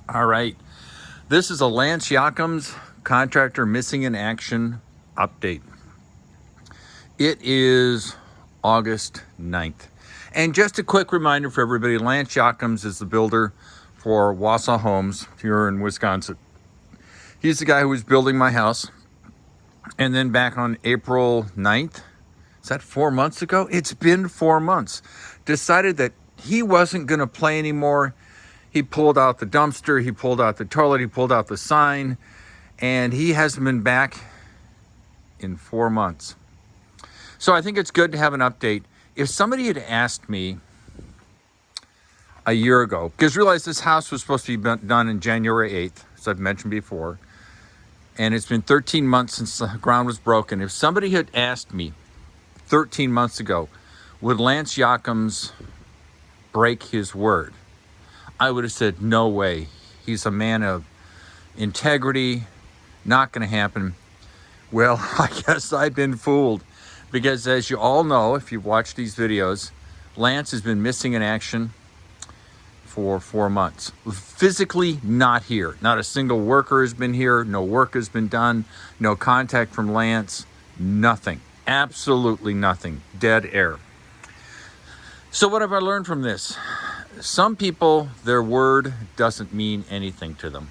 All right. This is a Lance Jochims contractor missing in action update. It is August 9th. And just a quick reminder for everybody, Lance Jochims is the builder for Wausau homes here in Wisconsin. He's the guy who was building my house. And then back on April 9th, is that 4 months ago? It's been 4 months. Decided that he wasn't going to play anymore. He pulled out the dumpster, he pulled out the toilet, he pulled out the sign, and he hasn't been back in 4 months. So I think it's good to have an update. If somebody had asked me a year ago, because realize this house was supposed to be done in January 8th, as I've mentioned before, and it's been 13 months since the ground was broken. If somebody had asked me 13 months ago, would Lance Jochims break his word? I would have said, no way. He's a man of integrity, not going to happen. Well, I guess I've been fooled because as you all know, if you've watched these videos, Lance has been missing in action for 4 months. Physically not here. Not a single worker has been here. No work has been done. No contact from Lance. Nothing. Absolutely nothing. Dead air. So what have I learned from this? Some people, their word doesn't mean anything to them.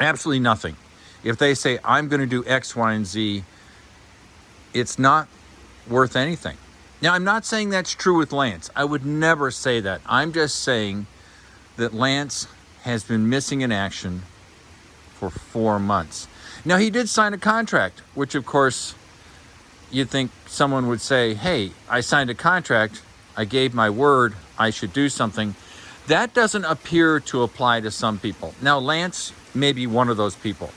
Absolutely nothing. If they say, I'm going to do X, Y, and Z, it's not worth anything. Now, I'm not saying that's true with Lance. I would never say that. I'm just saying that Lance has been missing in action for 4 months. Now, he did sign a contract, which, of course, you'd think someone would say, hey, I signed a contract. I gave my word. I should do something. That doesn't appear to apply to some people. Now, Lance may be one of those people.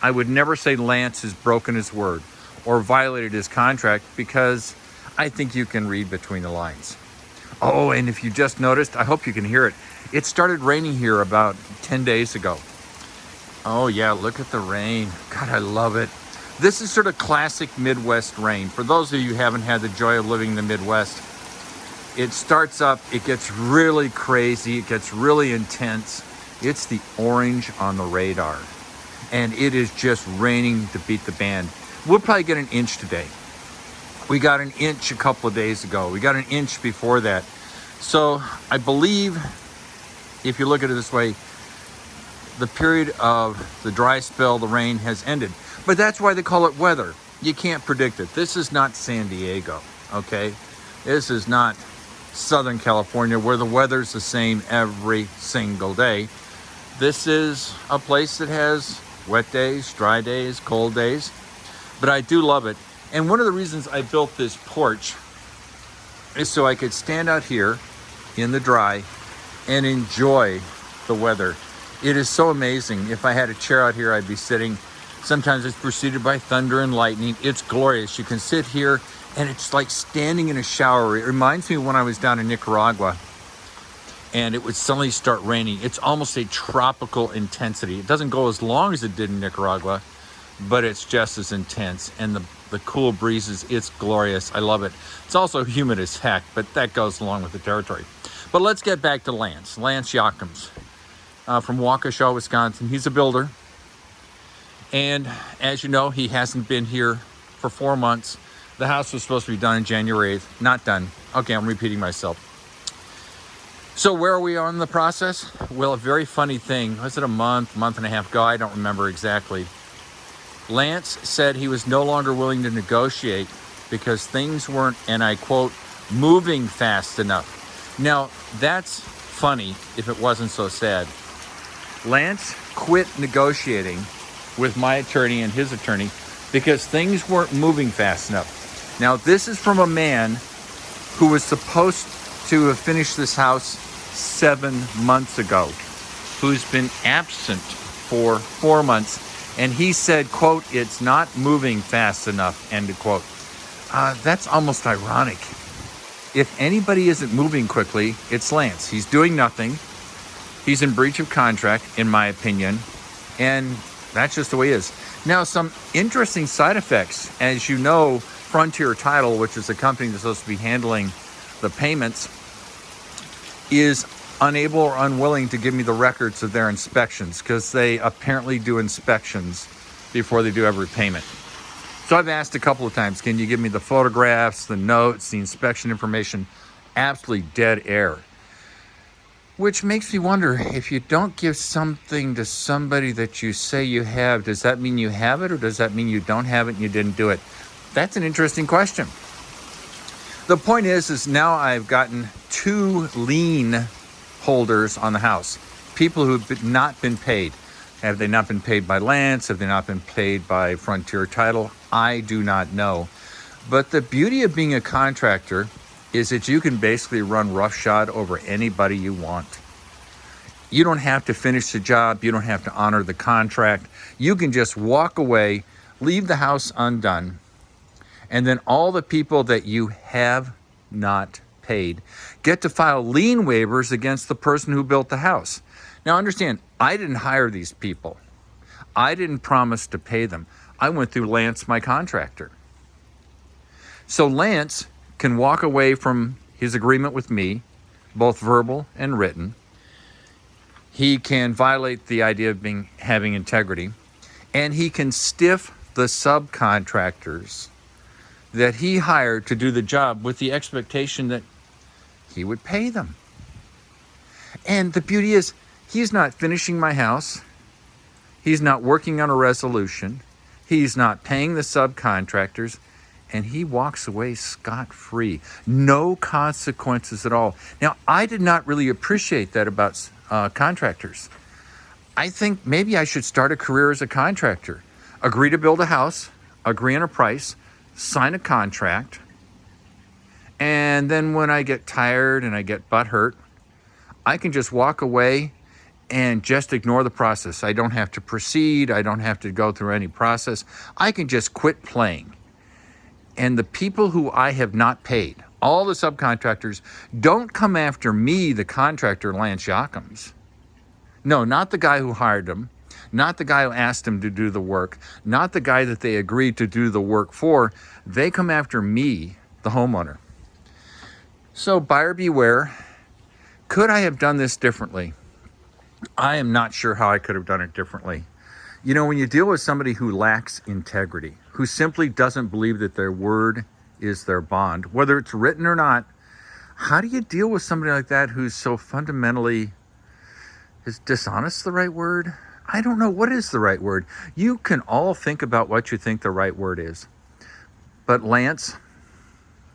I would never say Lance has broken his word or violated his contract because I think you can read between the lines. Oh, and if you just noticed, I hope you can hear it. It started raining here about 10 days ago. Oh yeah, look at the rain. God, I love it. This is sort of classic Midwest rain. For those of you who haven't had the joy of living in the Midwest, it starts up, it gets really crazy, it gets really intense. It's the orange on the radar. And it is just raining to beat the band. We'll probably get an inch today. We got an inch a couple of days ago. We got an inch before that. So I believe, if you look at it this way, the period of the dry spell, the rain has ended. But that's why they call it weather. You can't predict it. This is not San Diego, okay? This is not Southern California where the weather's the same every single day. This is a place that has wet days, dry days, cold days, but I do love it. And one of the reasons I built this porch is so I could stand out here in the dry and enjoy the weather. It is so amazing. If I had a chair out here, I'd be sitting. Sometimes it's preceded by thunder and lightning. It's glorious. You can sit here and it's like standing in a shower. It reminds me of when I was down in Nicaragua and it would suddenly start raining. It's almost a tropical intensity. It doesn't go as long as it did in Nicaragua, but it's just as intense. And the cool breezes, it's glorious. I love it. It's also humid as heck, but that goes along with the territory. But let's get back to Lance Jochims from Waukesha, Wisconsin. He's a builder. And as you know, he hasn't been here for 4 months. The house was supposed to be done in January 8th. Not done. Okay, I'm repeating myself. So where are we on the process? Well, a very funny thing. Was it a month and a half ago? I don't remember exactly. Lance said he was no longer willing to negotiate because things weren't, and I quote, moving fast enough. Now, that's funny if it wasn't so sad. Lance quit negotiating with my attorney and his attorney because things weren't moving fast enough. Now, this is from a man who was supposed to have finished this house 7 months ago, who's been absent for 4 months. And he said, quote, it's not moving fast enough, end of quote. That's almost ironic. If anybody isn't moving quickly, it's Lance. He's doing nothing. He's in breach of contract, in my opinion. And that's just the way it is. Now, some interesting side effects. As you know, Frontier Title, which is the company that's supposed to be handling the payments, is unable or unwilling to give me the records of their inspections, because they apparently do inspections before they do every payment. So I've asked a couple of times, can you give me the photographs, the notes, the inspection information? Absolutely dead air. Which makes me wonder, if you don't give something to somebody that you say you have, does that mean you have it, or does that mean you don't have it and you didn't do it? That's an interesting question. The point is now I've gotten 2 lien holders on the house. People who have not been paid. Have they not been paid by Lance? Have they not been paid by Frontier Title? I do not know. But the beauty of being a contractor is that you can basically run roughshod over anybody you want. You don't have to finish the job. You don't have to honor the contract. You can just walk away, leave the house undone, and then all the people that you have not paid get to file lien waivers against the person who built the house. Now understand, I didn't hire these people. I didn't promise to pay them. I went through Lance, my contractor. So Lance can walk away from his agreement with me, both verbal and written. He can violate the idea of having integrity, and he can stiff the subcontractors that he hired to do the job with the expectation that he would pay them. And the beauty is, he's not finishing my house. He's not working on a resolution. He's not paying the subcontractors. And he walks away scot-free. No consequences at all. Now, I did not really appreciate that about contractors. I think maybe I should start a career as a contractor. Agree to build a house, agree on a price, sign a contract, and then when I get tired and I get butthurt, I can just walk away and just ignore the process. I don't have to proceed. I don't have to go through any process. I can just quit playing. And the people who I have not paid, all the subcontractors, don't come after me, the contractor, Lance Jochims. No, not the guy who hired them, not the guy who asked him to do the work, not the guy that they agreed to do the work for. They come after me, the homeowner. So buyer beware. Could I have done this differently? I am not sure how I could have done it differently. You know, when you deal with somebody who lacks integrity, who simply doesn't believe that their word is their bond, whether it's written or not, how do you deal with somebody like that who's so fundamentally, is dishonest the right word? I don't know. What is the right word? You can all think about what you think the right word is. But Lance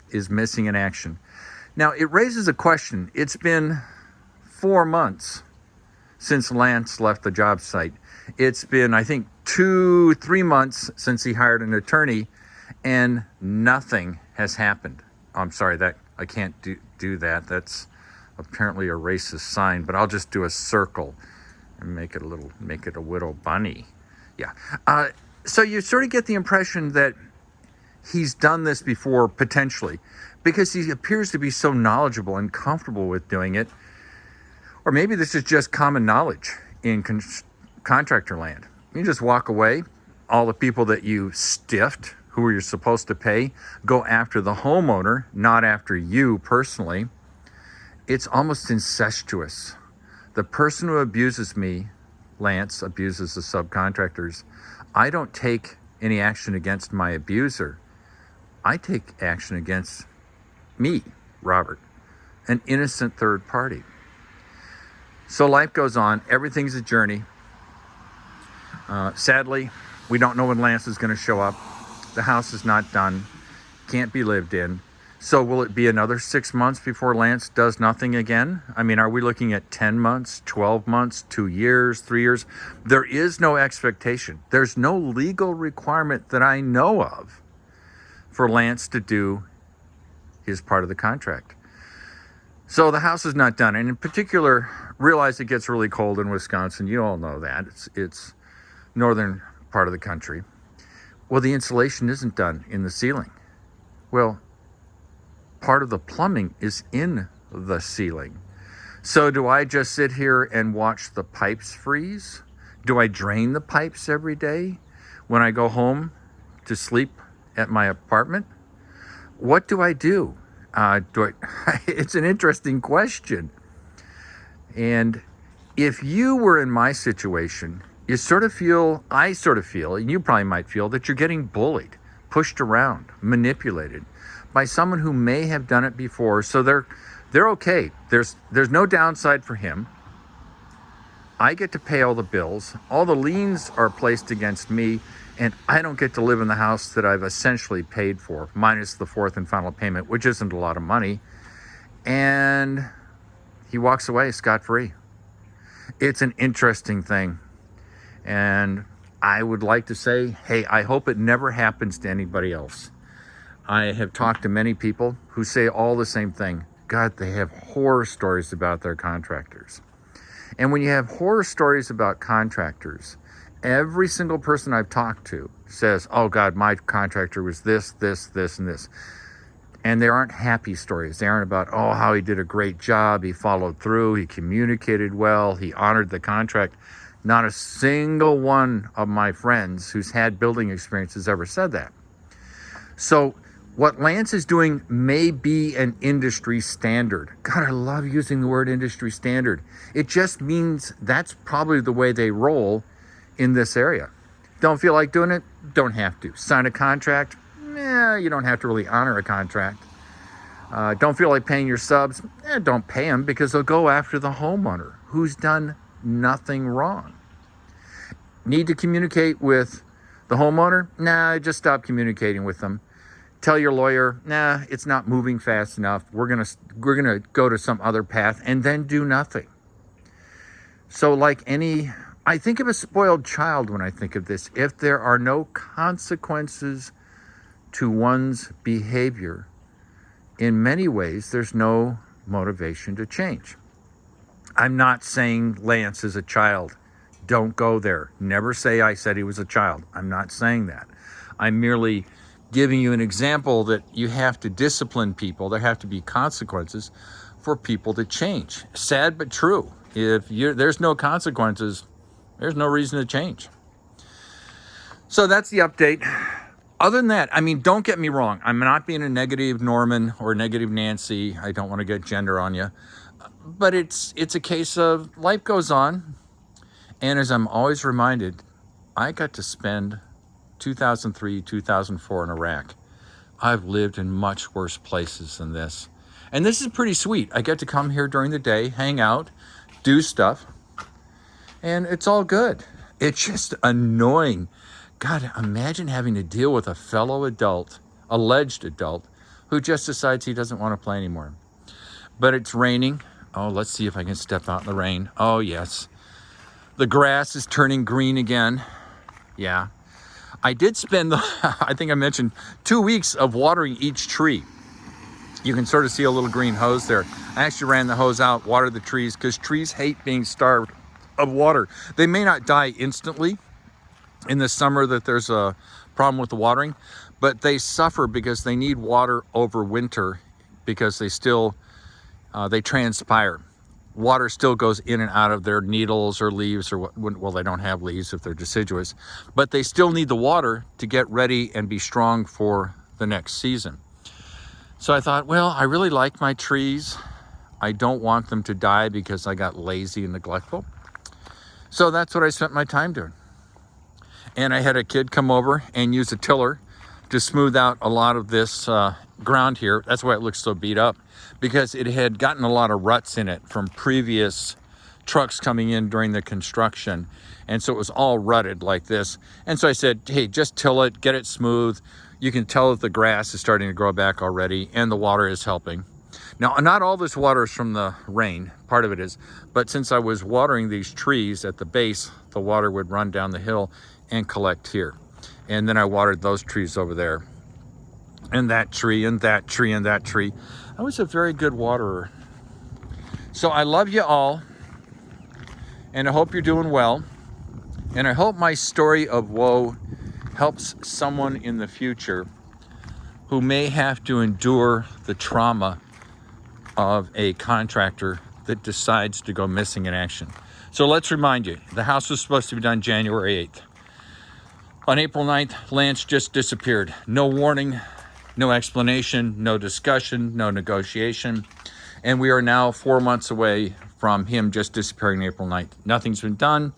is missing in action. Now, it raises a question. It's been 4 months since Lance left the job site. It's been, I think, 2-3 months since he hired an attorney, and nothing has happened. I'm sorry, that I can't do that. That's apparently a racist sign, but I'll just do a circle and make it a little bunny. Yeah. So you sort of get the impression that he's done this before, potentially, because he appears to be so knowledgeable and comfortable with doing it. Or maybe this is just common knowledge in contractor land. You just walk away. All the people that you stiffed, who you're supposed to pay, go after the homeowner, not after you personally. It's almost incestuous. The person who abuses me, Lance, abuses the subcontractors. I don't take any action against my abuser. I take action against me, Robert, an innocent third party. So life goes on. Everything's a journey. Sadly, we don't know when Lance is going to show up. The house is not done. Can't be lived in. So will it be another 6 months before Lance does nothing again? I mean, are we looking at 10 months, 12 months, 2 years, 3 years? There is no expectation. There's no legal requirement that I know of for Lance to do his part of the contract. So the house is not done. And in particular, realize it gets really cold in Wisconsin. You all know that. It's northern part of the country. Well, the insulation isn't done in the ceiling. Well, part of the plumbing is in the ceiling. So do I just sit here and watch the pipes freeze? Do I drain the pipes every day when I go home to sleep at my apartment? What do I do? It's an interesting question. And if you were in my situation, I sort of feel, and you probably might feel, that you're getting bullied, pushed around, manipulated by someone who may have done it before. So they're okay. There's no downside for him. I get to pay all the bills. All the liens are placed against me, and I don't get to live in the house that I've essentially paid for, minus the fourth and final payment, which isn't a lot of money. And he walks away scot-free. It's an interesting thing. And I would like to say, hey, I hope it never happens to anybody else. I have talked to many people who say all the same thing. God, they have horror stories about their contractors. And when you have horror stories about contractors, every single person I've talked to says, oh God, my contractor was this, and this. And they aren't happy stories. They aren't about, oh, how he did a great job, he followed through, he communicated well, he honored the contract. Not a single one of my friends who's had building experience has ever said that. So what Lance is doing may be an industry standard. God, I love using the word industry standard. It just means that's probably the way they roll in this area. Don't feel like doing it? Don't have to. Sign a contract? You don't have to really honor a contract. Don't feel like paying your subs? Don't pay them, because they'll go after the homeowner who's done nothing wrong. Need to communicate with the homeowner? Nah, just stop communicating with them. Tell your lawyer, nah, it's not moving fast enough. We're gonna go to some other path, and then do nothing. So I think of a spoiled child when I think of this. If there are no consequences to one's behavior, in many ways, there's no motivation to change. I'm not saying Lance is a child. Don't go there. Never say I said he was a child. I'm not saying that. I'm merely giving you an example that you have to discipline people. There have to be consequences for people to change. Sad but true. If there's no consequences, there's no reason to change. So that's the update. Other than that, I mean, don't get me wrong. I'm not being a negative Norman or negative Nancy. I don't want to get gender on you. But it's a case of life goes on. And as I'm always reminded, I got to spend 2003, 2004 in Iraq. I've lived in much worse places than this. And this is pretty sweet. I get to come here during the day, hang out, do stuff, and it's all good. It's just annoying. God, imagine having to deal with a fellow adult, alleged adult, who just decides he doesn't want to play anymore. But it's raining. Oh, let's see if I can step out in the rain. Oh, yes. The grass is turning green again. Yeah. I did spend, I think I mentioned, 2 weeks of watering each tree. You can sort of see a little green hose there. I actually ran the hose out, watered the trees, because trees hate being starved of water. They may not die instantly in the summer that there's a problem with the watering, but they suffer because they need water over winter, because they transpire. Water still goes in and out of their needles or leaves, or well, they don't have leaves if they're deciduous, but they still need the water to get ready and be strong for the next season. So I thought, well, I really like my trees. I don't want them to die because I got lazy and neglectful. So that's what I spent my time doing. And I had a kid come over and use a tiller to smooth out a lot of this ground here. That's why it looks so beat up, because it had gotten a lot of ruts in it from previous trucks coming in during the construction. And so it was all rutted like this. And so I said, hey, just till it, get it smooth. You can tell that the grass is starting to grow back already, and the water is helping. Now, not all this water is from the rain, part of it is, but since I was watering these trees at the base, the water would run down the hill and collect here. And then I watered those trees over there, and that tree, and that tree, and that tree. I was a very good waterer. So I love you all, and I hope you're doing well. And I hope my story of woe helps someone in the future who may have to endure the trauma of a contractor that decides to go missing in action. So let's remind you, the house was supposed to be done January 8th. On April 9th, Lance just disappeared. No warning, no explanation, no discussion, no negotiation. And we are now 4 months away from him just disappearing April 9th. Nothing's been done.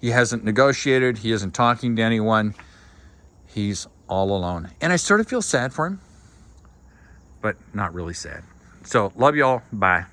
He hasn't negotiated. He isn't talking to anyone. He's all alone. And I sort of feel sad for him, but not really sad. So love y'all. Bye.